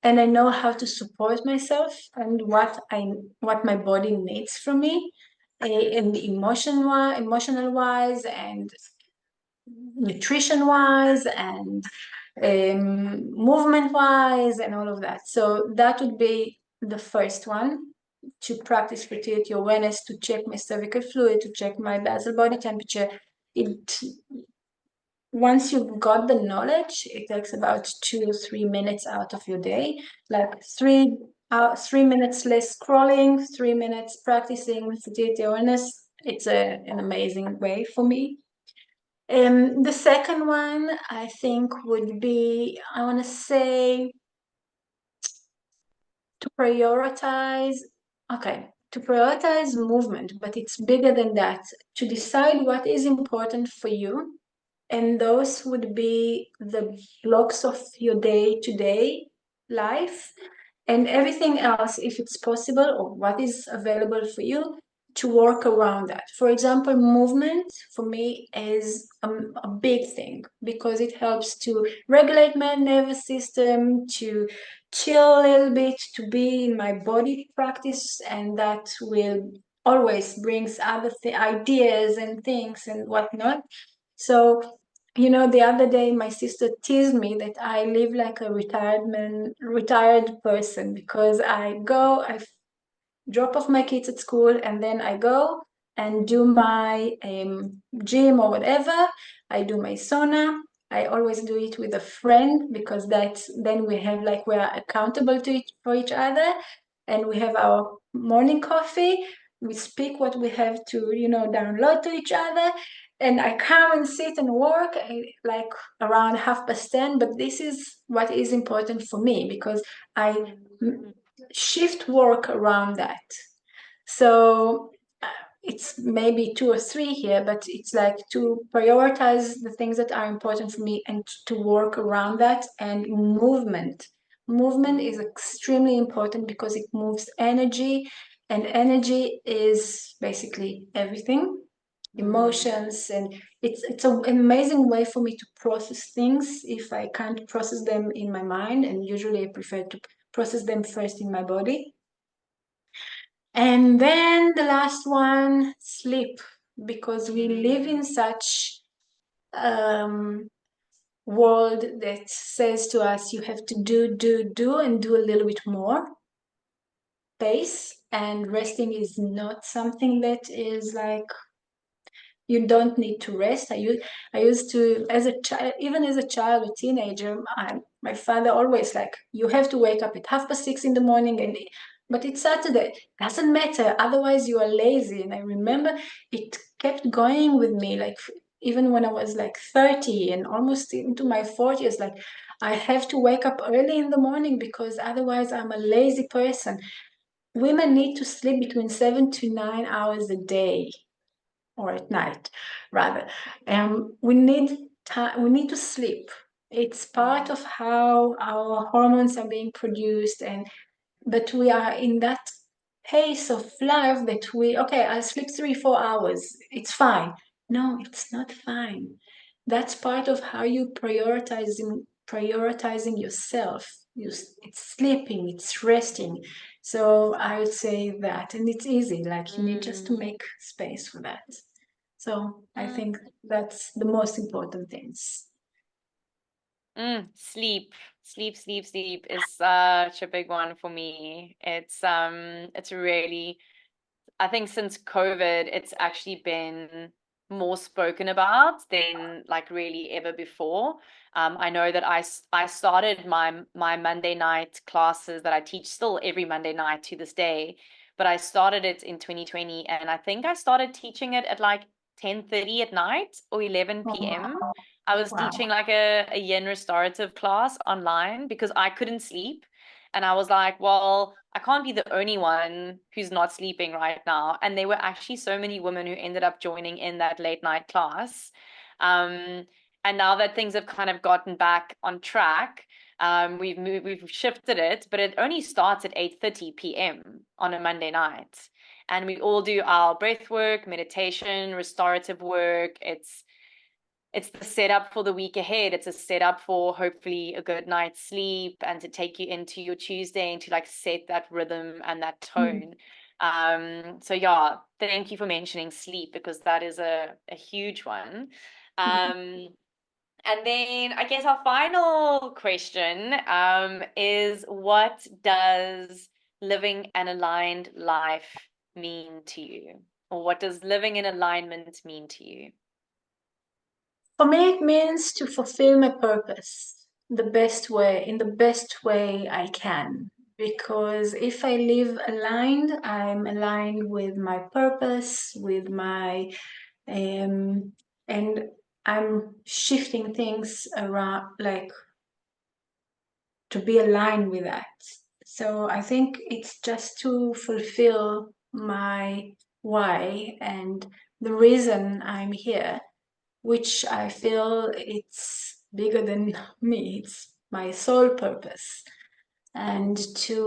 and I know how to support myself and what my body needs from me, and emotional wise and nutrition wise and movement wise and all of that. So that would be the first one, to practice fertility awareness, to check my cervical fluid, to check my basal body temperature. It Once you've got the knowledge, it takes about 2 or 3 minutes out of your day, like 3 minutes less scrolling, 3 minutes practicing fertility awareness. It's an amazing way for me. The second one, I think, would be, I want to say, to prioritize, okay, to prioritize movement, but it's bigger than that, to decide what is important for you. And those would be the blocks of your day-to-day life, and everything else, if it's possible or what is available for you, to work around that. For example, movement for me is a big thing because it helps to regulate my nervous system, to chill a little bit, to be in my body practice, and that will always brings other ideas and things and whatnot. So, the other day my sister teased me that I live like a retired person because I drop off my kids at school and then I go and do my gym or whatever. I do my sauna. I always do it with a friend because then we are accountable for each other, and we have our morning coffee. We speak what we have to, download to each other, and I come and sit and work like around 10:30. But this is what is important for me because I shift work around that. So it's maybe two or three here, but it's like to prioritize the things that are important for me and to work around that. And movement is extremely important because it moves energy, and energy is basically everything, emotions. And it's an amazing way for me to process things if I can't process them in my mind, and usually I prefer to process them first in my body. And then the last one, sleep, because we live in such um, world that says to us you have to do and do a little bit more pace, and resting is not something that is like, you don't need to rest. I used to, as a child, even as a child or teenager, my father always like, you have to wake up at 6:30 in the morning, but it's Saturday, doesn't matter, otherwise you are lazy. And I remember it kept going with me, like even when I was like 30 and almost into my 40s, like I have to wake up early in the morning because otherwise I'm a lazy person. Women need to sleep between 7 to 9 hours a day, or at night rather. We need time, we need to sleep. It's part of how our hormones are being produced, and but we are in that pace of life that okay, I'll sleep 3 4 hours, it's fine. No, it's not fine. That's part of how you prioritizing yourself. It's sleeping, it's resting. So I would say that, and it's easy, like you need just to make space for that. So I think that's the most important things. Sleep, sleep is such a big one for me. It's really I think since COVID, it's actually been more spoken about than like really ever before. I know that I started my Monday night classes that I teach still every Monday night to this day, but I started it in 2020, and I think I started teaching it at like 10:30 at night or 11 Oh, p.m. I was wow. teaching like a yin restorative class online because I couldn't sleep. And I was like, well, I can't be the only one who's not sleeping right now. And there were actually so many women who ended up joining in that late night class. Um, and now that things have kind of gotten back on track, we've shifted it, but it only starts at 8:30 p.m. on a Monday night. And we all do our breath work, meditation, restorative work. It's the setup for the week ahead. It's a setup for hopefully a good night's sleep and to take you into your Tuesday and to like set that rhythm and that Mm. tone. So yeah, thank you for mentioning sleep because that is a huge one. Um, and then I guess our final question is what does living an aligned life mean to you? Or what does living in alignment mean to you? For me, it means to fulfill my purpose in the best way I can. Because if I live aligned, I'm aligned with my purpose, with my, and I'm shifting things around, like to be aligned with that. So I think it's just to fulfill my why and the reason I'm here, which I feel it's bigger than me. It's my sole purpose. And to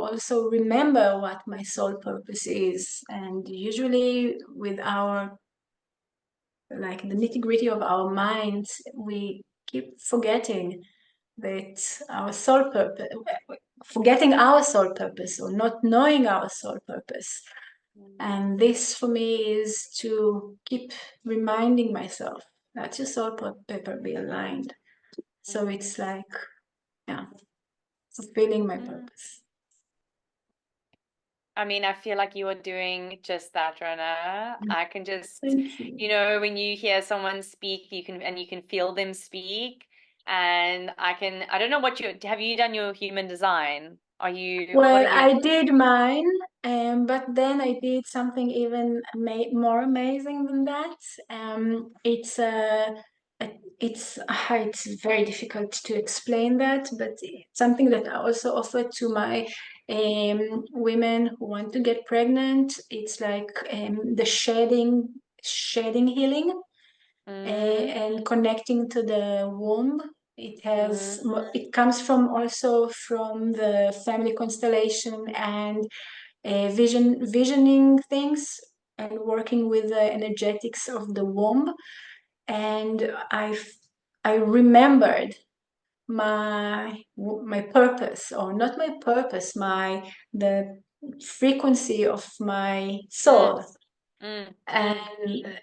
also remember what my sole purpose is. And usually with our, like the nitty-gritty of our minds, we keep forgetting that our sole purpose, forgetting our sole purpose or not knowing our sole purpose. And this for me is to keep reminding myself that your soul paper be aligned. So it's like, yeah, fulfilling my Mm. purpose. I mean, I feel like you are doing just that, Rona. I can just, Thank you. when you hear someone speak, you can feel them speak. And I don't know have you done your human design? What Well, are you? I did mine, but then I did something even more amazing than that. It's very difficult to explain that, but it's something that I also offer to my women who want to get pregnant. It's like the shedding healing Mm, and connecting to the womb. mm, It comes from also from the family constellation and visioning things and working with the energetics of the womb. And I remembered my purpose, or not my purpose, my the frequency of my mm, soul. mm, mm. And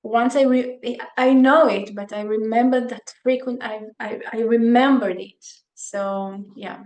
once I know it, but I remember that I remembered it. So yeah.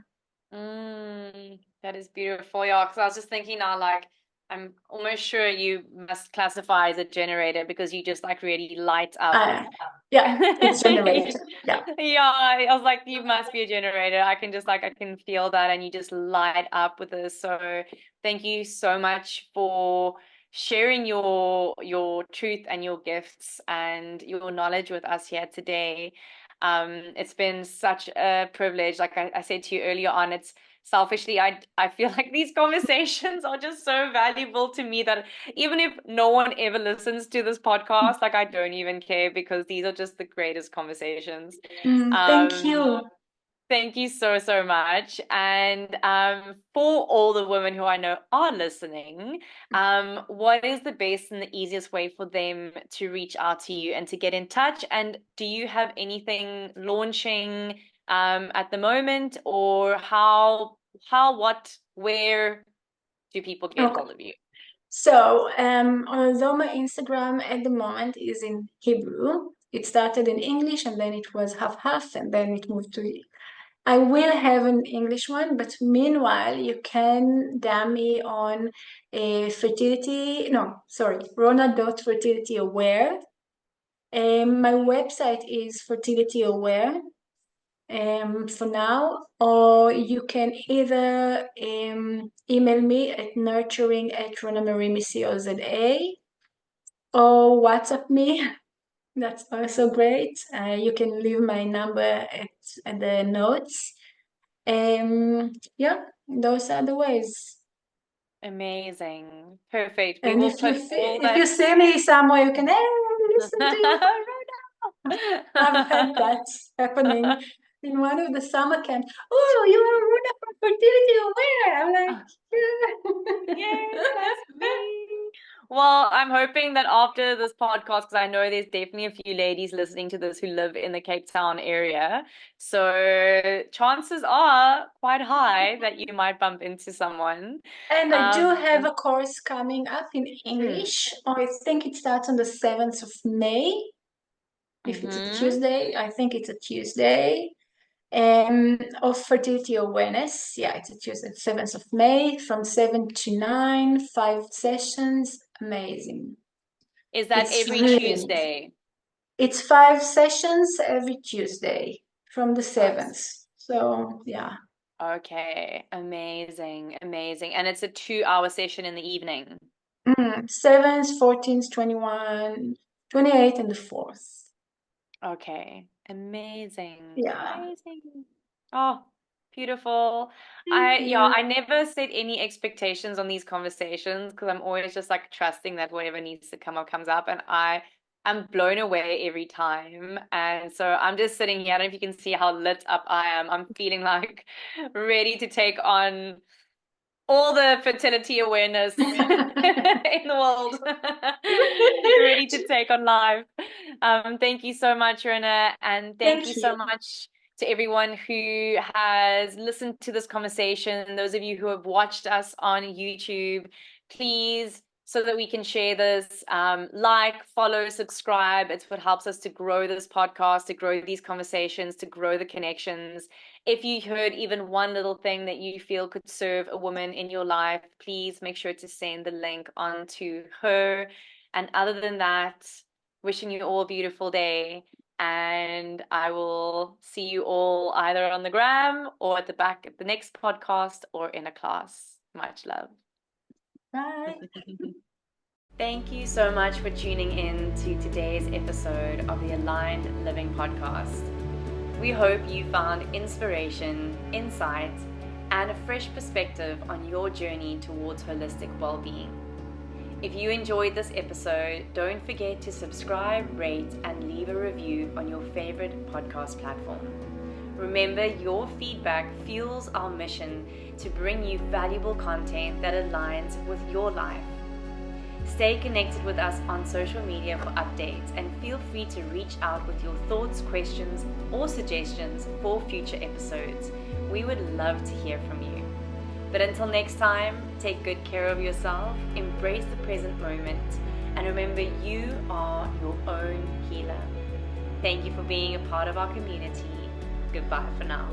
That is beautiful. Yeah, because I was just thinking now, like, I'm almost sure you must classify as a generator because you just like really light up. uh, yeah, it's generator. Yeah. Yeah, I was like, you must be a generator. I can feel that, and you just light up with this. So thank you so much for sharing your truth and your gifts and your knowledge with us here today. It's been such a privilege. Like I said to you earlier on, it's selfishly, I feel like these conversations are just so valuable to me that even if no one ever listens to this podcast, like I don't even care because these are just the greatest conversations. Thank Um, you. Thank you so, so much. And for all the women who I know are listening, what is the best and the easiest way for them to reach out to you and to get in touch? And do you have anything launching at the moment, or where do people get Okay. hold of you? So, although my Instagram at the moment is in Hebrew, it started in English and then it was half half, and then it moved to I will have an English one, but meanwhile, you can DM me on Rona.fertilityaware. My website is fertility aware for now, or you can either email me at nurturing@ronamirimi.co.za or WhatsApp me. That's also great. You can leave my number at the notes. Yeah, those are the ways. Amazing. Perfect. We And will put all if you that. see me somewhere, you can listen to your. I've had that happening in one of the summer camps. Oh, you are Rona from Fertility Aware. I'm like, Yes, that's me. Well, I'm hoping that after this podcast, because I know there's definitely a few ladies listening to this who live in the Cape Town area. So chances are quite high that you might bump into someone. And I do have Um, a course coming up in mm, English. I think it starts on the 7th of May. If it's a mm-hmm. Tuesday, I think it's a Tuesday. Of fertility awareness. Yeah, it's a Tuesday, 7th of May, from 7 to 9, 5 sessions. Amazing. Is that It's every really, Tuesday? it's 5 sessions every Tuesday from the Oh, 7th. So, yeah. okay. Amazing. Amazing. And it's a 2-hour session in the evening. 7th, 14th, 21, 28, and the 4th. Okay. Amazing. Yeah. Amazing. Oh, beautiful. Thank Yeah, you. I never set any expectations on these conversations because I'm always just like trusting that whatever needs to come up comes up. And I'm blown away every time. And so I'm just sitting here. I don't know if you can see how lit up I am. I'm feeling like ready to take on all the fertility awareness in the world, ready to take on life. Thank you so much, Rona, and thank you Thank so you. much to everyone who has listened to this conversation. Those of you who have watched us on YouTube, please, so that we can share this, like, follow, subscribe. It's what helps us to grow this podcast, to grow these conversations, to grow the connections. If you heard even one little thing that you feel could serve a woman in your life, please make sure to send the link on to her. And other than that, wishing you all a beautiful day. And I will see you all either on the gram or at the back at the next podcast or in a class. Much love. Bye. Thank you so much for tuning in to today's episode of the Aligned Living Podcast. We hope you found inspiration, insight, and a fresh perspective on your journey towards holistic well-being. If you enjoyed this episode, don't forget to subscribe, rate, and leave a review on your favorite podcast platform. Remember, your feedback fuels our mission to bring you valuable content that aligns with your life. Stay connected with us on social media for updates and feel free to reach out with your thoughts, questions, or suggestions for future episodes. We would love to hear from you. But until next time, take good care of yourself, embrace the present moment, and remember you are your own healer. Thank you for being a part of our community. Goodbye for now.